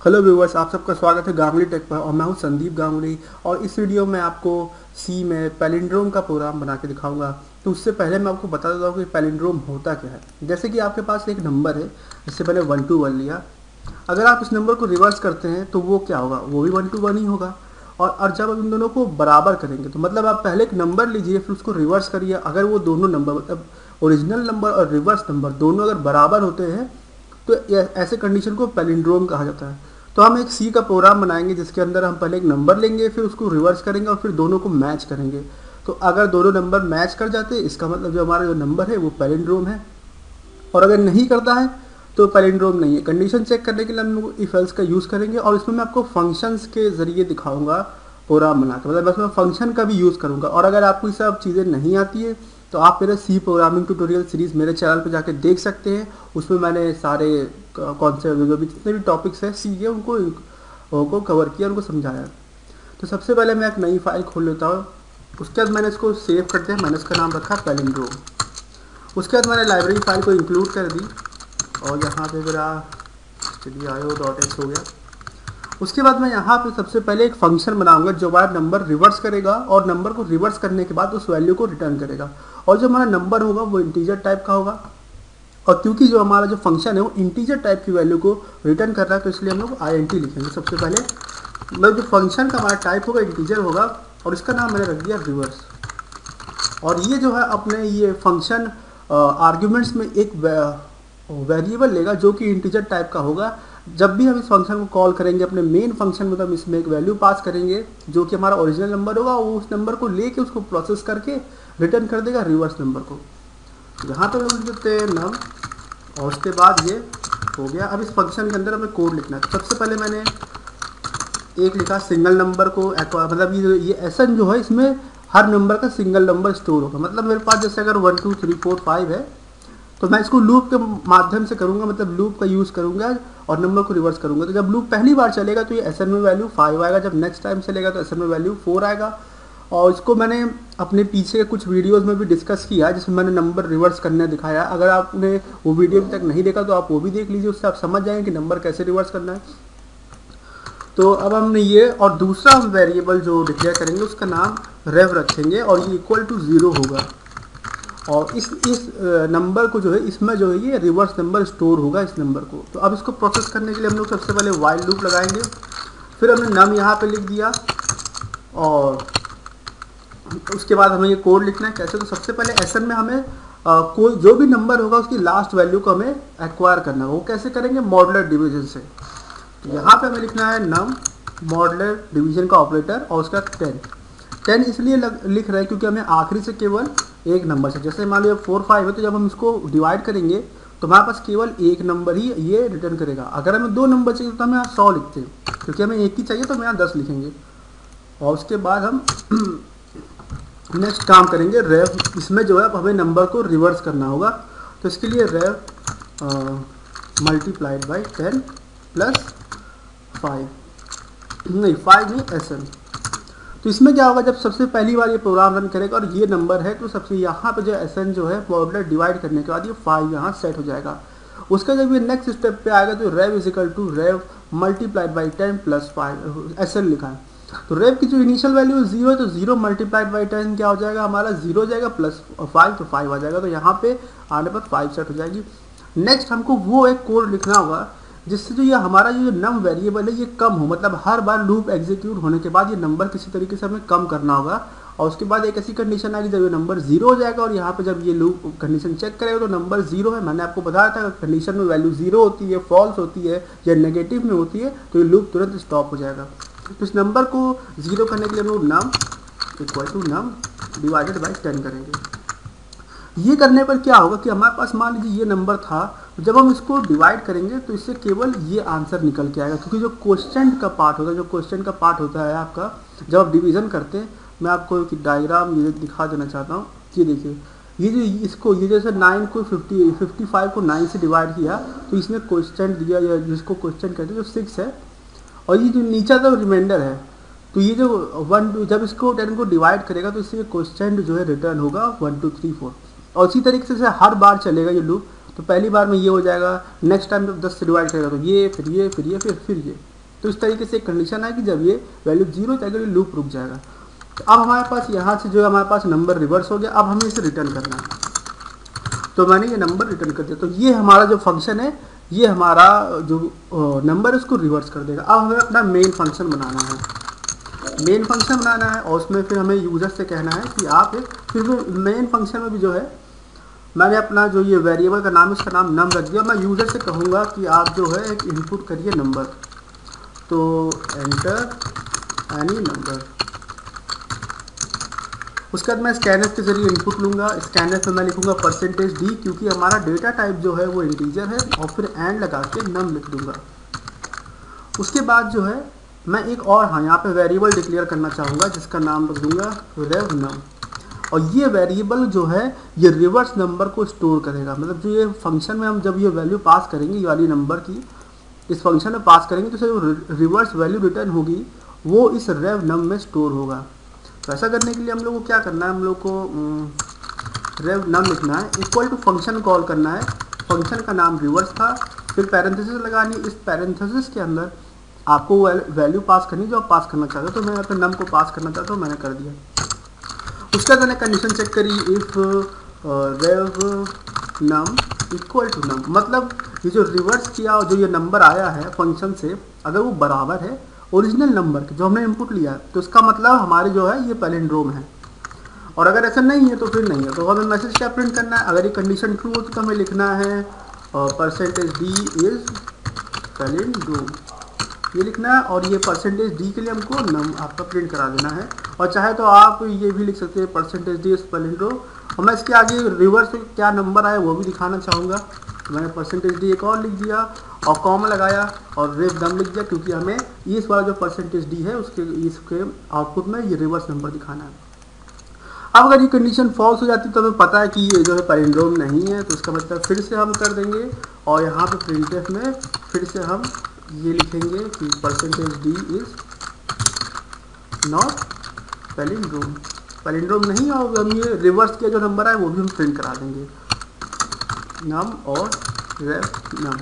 Hello viewers, आप सबका स्वागत है गांगुली टेक पर। और मैं हूं संदीप गांगुली। और इस वीडियो में आपको सी में पैलिंड्रोम का प्रोग्राम बना के दिखाऊंगा। तो उससे पहले मैं आपको बता देता हूं कि पैलिंड्रोम होता क्या है। जैसे कि आपके पास एक नंबर है, जिससे मैंने 1 to 1 लिया। अगर आप इस नंबर को रिवर्स करते हैं तो वो क्या होगा, वो भी 1 to 1 ही होगा। और जब आप इन दोनों को बराबर करेंगे तो मतलब आप पहले एक नंबर लीजिए, फिर उसको रिवर्स करिए। अगर वो दोनों नंबर मतलब ओरिजिनल नंबर और रिवर्स नंबर दोनों अगर बराबर होते हैं तो ऐसे कंडीशन को पैलिंड्रोम कहा जाता है। तो हम एक सी का प्रोग्राम बनाएंगे जिसके अंदर हम पहले एक नंबर लेंगे, फिर उसको रिवर्स करेंगे और फिर दोनों को मैच करेंगे। तो अगर दोनों नंबर मैच कर जाते हैं, इसका मतलब जो हमारा जो नंबर है वो पैलिंड्रोम है। और अगर नहीं करता है तो पैलिंड्रोम नहीं है। कंडीशन चेक करने के लिए हम लोग इफ एल्स का यूज़ करेंगे। और इसमें मैं आपको फंक्शंस के ज़रिए दिखाऊंगा प्रोग्राम बना के, मतलब मैं फंक्शन का भी यूज़ करूँगा। और अगर आपको ये सब चीज़ें नहीं आती है तो आप मेरे सी प्रोग्रामिंग ट्यूटोरियल सीरीज़ मेरे चैनल पर जाके देख सकते हैं। उसमें मैंने सारे कॉन्सेप्ट जो भी जितने भी टॉपिक्स हैं सी के उनको कवर किया, उनको समझाया। तो सबसे पहले मैं एक नई फाइल खोल लेता हूँ। उसके बाद मैंने इसको सेव कर दिया, मैंने इसका नाम रखा पैलिंड्रोम। उसके बाद मैंने लाइब्रेरी फाइल को इंक्लूड कर दी और यहाँ पे मेरा studio.io.x हो गया। उसके बाद मैं यहाँ पे सबसे पहले एक फंक्शन बनाऊंगा जो हमारा नंबर रिवर्स करेगा और नंबर को रिवर्स करने के बाद उस वैल्यू को रिटर्न करेगा। और जो हमारा नंबर होगा वो इंटीजर टाइप का होगा। और क्योंकि जो हमारा जो फंक्शन है वो इंटीजर टाइप की वैल्यू को रिटर्न कर रहा है तो इसलिए हम लोग INT लिखेंगे सबसे पहले। मतलब जो फंक्शन का हमारा टाइप होगा इंटीजर होगा और इसका नाम मैंने रख दिया रिवर्स। और ये जो है अपने ये फंक्शन आर्ग्यूमेंट्स में एक वेरिएबल लेगा जो कि इंटीजर टाइप का होगा। जब भी हम इस फंक्शन को कॉल करेंगे अपने मेन फंक्शन में तो हम इसमें एक वैल्यू पास करेंगे जो कि हमारा ओरिजिनल नंबर होगा। वो उस नंबर को लेके उसको प्रोसेस करके रिटर्न कर देगा रिवर्स नंबर को। यहाँ पर हम लिख देते हैं नम और उसके बाद ये हो गया। अब इस फंक्शन के अंदर हमें कोड लिखना है। सबसे पहले मैंने एक लिखा सिंगल नंबर को मतलब ये एसन जो है इसमें हर नंबर का सिंगल नंबर स्टोर होगा। मतलब मेरे पास जैसे अगर 1 2 3 4 5 है तो मैं इसको लूप के माध्यम से करूँगा, मतलब लूप का यूज़ करूँगा और नंबर को रिवर्स करूँगा। तो जब लूप पहली बार चलेगा तो ये एसन में वैल्यू 5 आएगा, जब नेक्स्ट टाइम चलेगा तो एसन में वैल्यू 4 आएगा। और इसको मैंने अपने पीछे के कुछ वीडियोस में भी डिस्कस किया जिसमें मैंने नंबर रिवर्स करने दिखाया। अगर आपने वो वीडियो अभी तक नहीं देखा तो आप वो भी देख लीजिए, उससे आप समझ जाएंगे कि नंबर कैसे रिवर्स करना है। तो अब हमने ये और दूसरा हम वेरिएबल जो डिक्लेयर करेंगे उसका नाम रेव रखेंगे और ये इक्वल टू 0 होगा। और इस नंबर को जो है इसमें जो है ये रिवर्स नंबर स्टोर होगा इस नंबर को। तो अब इसको प्रोसेस करने के लिए हम लोग सबसे पहले वाइल लूप लगाएंगे। फिर हमने नम यहाँ पे लिख दिया और उसके बाद हमें ये कोड लिखना है। कैसे, तो सबसे पहले एसन में हमें कोई जो भी नंबर होगा उसकी लास्ट वैल्यू को हमें एक्वायर करना है। वो कैसे करेंगे, मॉडुलर डिवीजन से। तो यहाँ पे हमें लिखना है नम मॉडुलर डिवीजन का ऑपरेटर और उसका 10 इसलिए लिख रहे हैं क्योंकि हमें आखिरी से केवल एक नंबर से, जैसे मान लो 4 5 है तो जब हम इसको डिवाइड करेंगे तो हमारे पास केवल एक नंबर ही ये रिटर्न करेगा। अगर हमें 2 नंबर चाहिए तो हम यहाँ 100 लिखते हैं, क्योंकि हमें एक ही चाहिए तो हम यहाँ 10 लिखेंगे। और उसके बाद हम नेक्स्ट काम करेंगे रेव। इसमें जो है हमें नंबर को रिवर्स करना होगा। तो इसके लिए रेव मल्टीप्लाइड बाई 10 प्लस 5 नहीं एसन। तो इसमें क्या होगा, जब सबसे पहली बार ये प्रोग्राम रन करेगा और ये नंबर है तो सबसे यहाँ पे जो एसन जो है मॉडुलर डिवाइड करने के बाद ये 5 यहाँ सेट हो जाएगा। उसका जब ये नेक्स्ट स्टेप पे आएगा तो rev is equal to rev multiplied by 10 प्लस 5 एसन लिखा है। तो रेव की जो इनिशियल वैल्यू 0 है तो 0 मल्टीप्लाइड बाई 10 क्या हो जाएगा, हमारा 0 हो जाएगा प्लस 5 तो 5 आ जाएगा। तो यहाँ पे आने पर 5 सेट हो जाएगी। नेक्स्ट हमको वो एक कोड लिखना होगा जिससे जो ये हमारा जो नम वेरिएबल है ये कम हो, मतलब हर बार लूप एग्जीक्यूट होने के बाद ये नंबर किसी तरीके से हमें कम करना होगा। और उसके बाद एक ऐसी कंडीशन आएगी जब ये नंबर 0 हो जाएगा और यहाँ पे जब ये लूप कंडीशन चेक करेगा तो नंबर 0 है। मैंने आपको बताया था कंडीशन में वैल्यू 0 होती है, फॉल्स होती है या नेगेटिव में होती है तो ये लूप तुरंत स्टॉप हो जाएगा। तो इस नंबर को 0 करने के लिए हम लोग num equal to num divided by 10 करेंगे। ये करने पर क्या होगा कि हमारे पास मान लीजिए ये नंबर था, जब हम इसको डिवाइड करेंगे तो इससे केवल ये आंसर निकल के आएगा। क्योंकि जो क्वेश्चन का पार्ट होता है आपका जब आप डिवीज़न करते हैं, मैं आपको एक डायग्राम ये दिखा देना चाहता हूँ। ये देखिए, ये जैसे 9 को 55 को 9 से डिवाइड किया तो इसमें क्वेश्चन दिया या जिसको क्वेश्चन कहते हैं जो 6 है और ये जो नीचा तो रिमाइंडर है। तो ये जो 1 जब इसको 10 को डिवाइड करेगा तो इससे क्वेश्चन जो है रिटर्न होगा 1 2 3 4। और इसी तरीके से हर बार चलेगा ये लूप। तो पहली बार में ये हो जाएगा, नेक्स्ट टाइम जब 10 से डिवाइड करेगा तो ये फिर ये फिर ये फिर ये। तो इस तरीके से एक कंडीशन है कि जब ये वैल्यू 0 जाएगा ये लूप रुक जाएगा। तो अब हमारे पास यहाँ से जो हमारे पास नंबर रिवर्स हो गया, अब हमें इसे रिटर्न करना है। तो मैंने ये नंबर रिटर्न कर दिया, तो ये हमारा जो फंक्शन है ये हमारा जो नंबर है उसको रिवर्स कर देगा। अब हमें अपना मेन फंक्शन बनाना है, मेन फंक्शन बनाना है और उसमें फिर हमें यूज़र से कहना है कि आप एक, फिर मेन फंक्शन में भी जो है मैंने अपना जो ये वेरिएबल का नाम है उसका नाम नम रख दिया। मैं यूज़र से कहूँगा कि आप जो है एक इनपुट करिए नंबर, तो एंटर एनी नंबर। उसके बाद मैं स्कैनर के जरिए इनपुट लूँगा। स्कैनर पे मैं लिखूँगा %d क्योंकि हमारा डेटा टाइप जो है वो इंटीजर है, और फिर एंड लगा के नम लिख दूँगा। उसके बाद जो है मैं एक और यहाँ पे वेरिएबल डिक्लेयर करना चाहूँगा जिसका नाम रख दूँगा rev num, और ये वेरिएबल जो है ये रिवर्स नंबर को स्टोर करेगा। मतलब जो ये फंक्शन में हम जब ये वैल्यू पास करेंगे ये वाली नंबर की इस फंक्शन में पास करेंगे तो जो रिवर्स वैल्यू रिटर्न होगी वो इस rev num में स्टोर होगा। तो ऐसा करने के लिए हम लोग को क्या करना है, हम लोग को rev num लिखना है, इक्वल टू फंक्शन कॉल करना है। फंक्शन का नाम रिवर्स था, फिर पैरेंथेसिस लगानी, इस पैरेंथेसिस के अंदर आपको वैल्यू पास करनी जो आप पास करना चाहते हो। तो मैं यहाँ पे नम को पास करना चाहता हूँ, मैंने कर दिया। उसके बाद मैंने कंडीशन चेक करी, if rev num equal to num, मतलब ये जो रिवर्स किया और जो ये नंबर आया है फंक्शन से अगर वो बराबर है ओरिजिनल नंबर के जो हमने इनपुट लिया है तो इसका मतलब हमारे जो है ये पैलिंड्रोम है, और अगर ऐसा नहीं है तो फिर नहीं है। तो हमें मैसेज क्या प्रिंट करना है, अगर ये कंडीशन ट्रू हो तो हमें लिखना है %d इज पैलिंड्रोम, ये लिखना है, और ये %d के लिए हमको नम आपका प्रिंट करा देना है। और चाहे तो आप ये भी लिख सकते हैं %d इज पैलिंड्रोम, और मैं इसके आगे रिवर्स क्या नंबर आया वो भी दिखाना चाहूँगा। तो मैंने %d एक और लिख दिया और कॉमा लगाया और rev num लिख दिया क्योंकि हमें इस वाला जो %d है इसके आउटपुट में ये रिवर्स नंबर दिखाना है। अब अगर ये कंडीशन फॉल्स हो जाती तो हमें पता है कि ये जो है पैलिंड्रोम नहीं है, तो इसका मतलब फिर से हम कर देंगे और यहाँ पे printf में फिर से हम ये लिखेंगे कि %d is not palindrome, palindrome नहीं, और हम ये रिवर्स किया जो नंबर है वो भी हम प्रिंट करा देंगे नम और rev num।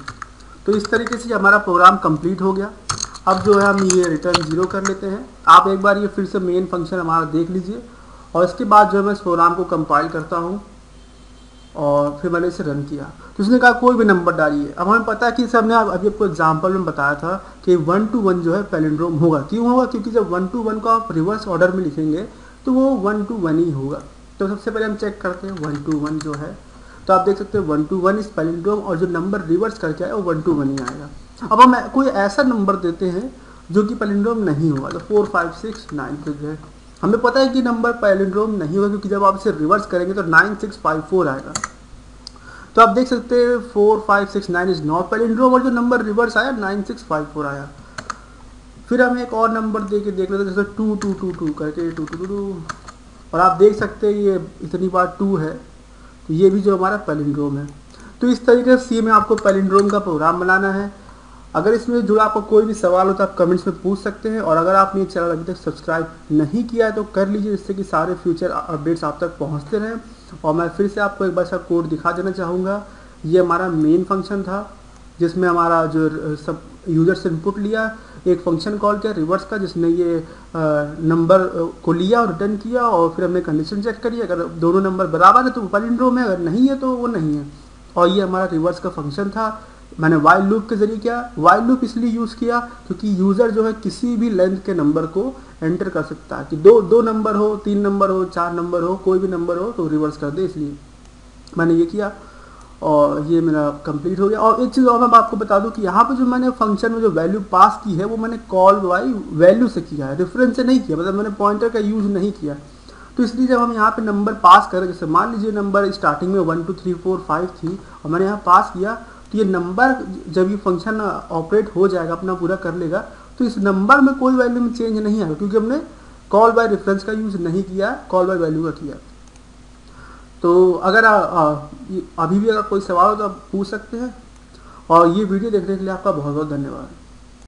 तो इस तरीके से हमारा प्रोग्राम कंप्लीट हो गया। अब जो है हम ये रिटर्न 0 कर लेते हैं। आप एक बार ये फिर से मेन फंक्शन हमारा देख लीजिए, और इसके बाद जो है मैं इस प्रोग्राम को कंपाइल करता हूँ और फिर मैंने इसे रन किया। तो उसने कहा कोई भी नंबर डालिए। अब हमें पता है कि इसे हमने अभी आपको एग्जाम्पल में बताया था कि 1 to 1 जो है पैलिंड्रोम होगा। क्यों होगा, क्योंकि जब 1 to 1 को आप रिवर्स ऑर्डर में लिखेंगे तो वो 1 to 1 ही होगा। तो सबसे पहले हम चेक करते हैं 1 to 1 जो है, तो आप देख सकते हैं 1 to 1 इस पैलिंड्रोम, और जो नंबर रिवर्स करके आए वो 1 to 1 ही आएगा। अब हम कोई ऐसा नंबर देते हैं जो कि पैलिंड्रोम नहीं होगा, तो 4 5 6 9 तो जो है हमें पता है कि नंबर पैलिंड्रोम नहीं होगा क्योंकि जब आप इसे रिवर्स करेंगे तो 9654 आएगा। तो आप देख सकते हैं 4 5 6 9 इज नॉट पैलिंड्रोम, और जो नंबर रिवर्स आया 9654 आया। फिर हम एक और नंबर दे के देख लेते हैं, जैसे 2 2 2 2 करके 2 2 2, और आप देख सकते हैं ये इतनी बार 2 है, तो ये भी जो हमारा पैलिंड्रोम है। तो इस तरीके से सी में आपको पैलिंड्रोम का प्रोग्राम बनाना है। अगर इसमें जुड़ा आपको कोई भी सवाल हो तो आप कमेंट्स में पूछ सकते हैं, और अगर आपने ये चैनल अभी तक सब्सक्राइब नहीं किया है तो कर लीजिए, जिससे कि सारे फ्यूचर अपडेट्स आप तक पहुंचते रहें। और मैं फिर से आपको एक बार इसका कोड दिखा देना चाहूँगा। ये हमारा मेन फंक्शन था जिसमें हमारा जो सब यूजर से इनपुट लिया, एक फंक्शन कॉल किया रिवर्स का जिसने ये नंबर को लिया और रिटर्न किया, और फिर हमने कंडीशन चेक करी, अगर दोनों नंबर बराबर है तो वो पैलिंड्रोम है, अगर नहीं है तो वो नहीं है। और ये हमारा रिवर्स का फंक्शन था। मैंने वाइल लूप के जरिए किया। वाइल लूप इसलिए यूज़ किया क्योंकि यूज़र जो है किसी भी लेंथ के नंबर को एंटर कर सकता है, कि दो नंबर हो, 3 नंबर हो, 4 नंबर हो, कोई भी नंबर हो तो रिवर्स कर दे, इसलिए मैंने ये किया और ये मेरा कंप्लीट हो गया। और एक चीज़ और मैं आपको बता दूं कि यहाँ पे जो मैंने फंक्शन में जो वैल्यू पास की है वो मैंने कॉल बाई वैल्यू से किया है, रेफरेंस से नहीं किया, मतलब मैंने पॉइंटर का यूज़ नहीं किया। तो इसलिए जब हम यहाँ पे नंबर पास करें, जैसे मान लीजिए नंबर स्टार्टिंग में 1 2 3 4 5 थी और मैंने यहाँ पास किया, तो ये नंबर जब ये फंक्शन ऑपरेट हो जाएगा, अपना पूरा कर लेगा, तो इस नंबर में कोई वैल्यू में चेंज नहीं आएगा क्योंकि हमने कॉल बाय रेफरेंस का यूज़ नहीं किया, कॉल बाय वैल्यू का किया। तो अगर अभी भी अगर कोई सवाल हो तो आप पूछ सकते हैं, और ये वीडियो देखने के लिए आपका बहुत बहुत धन्यवाद।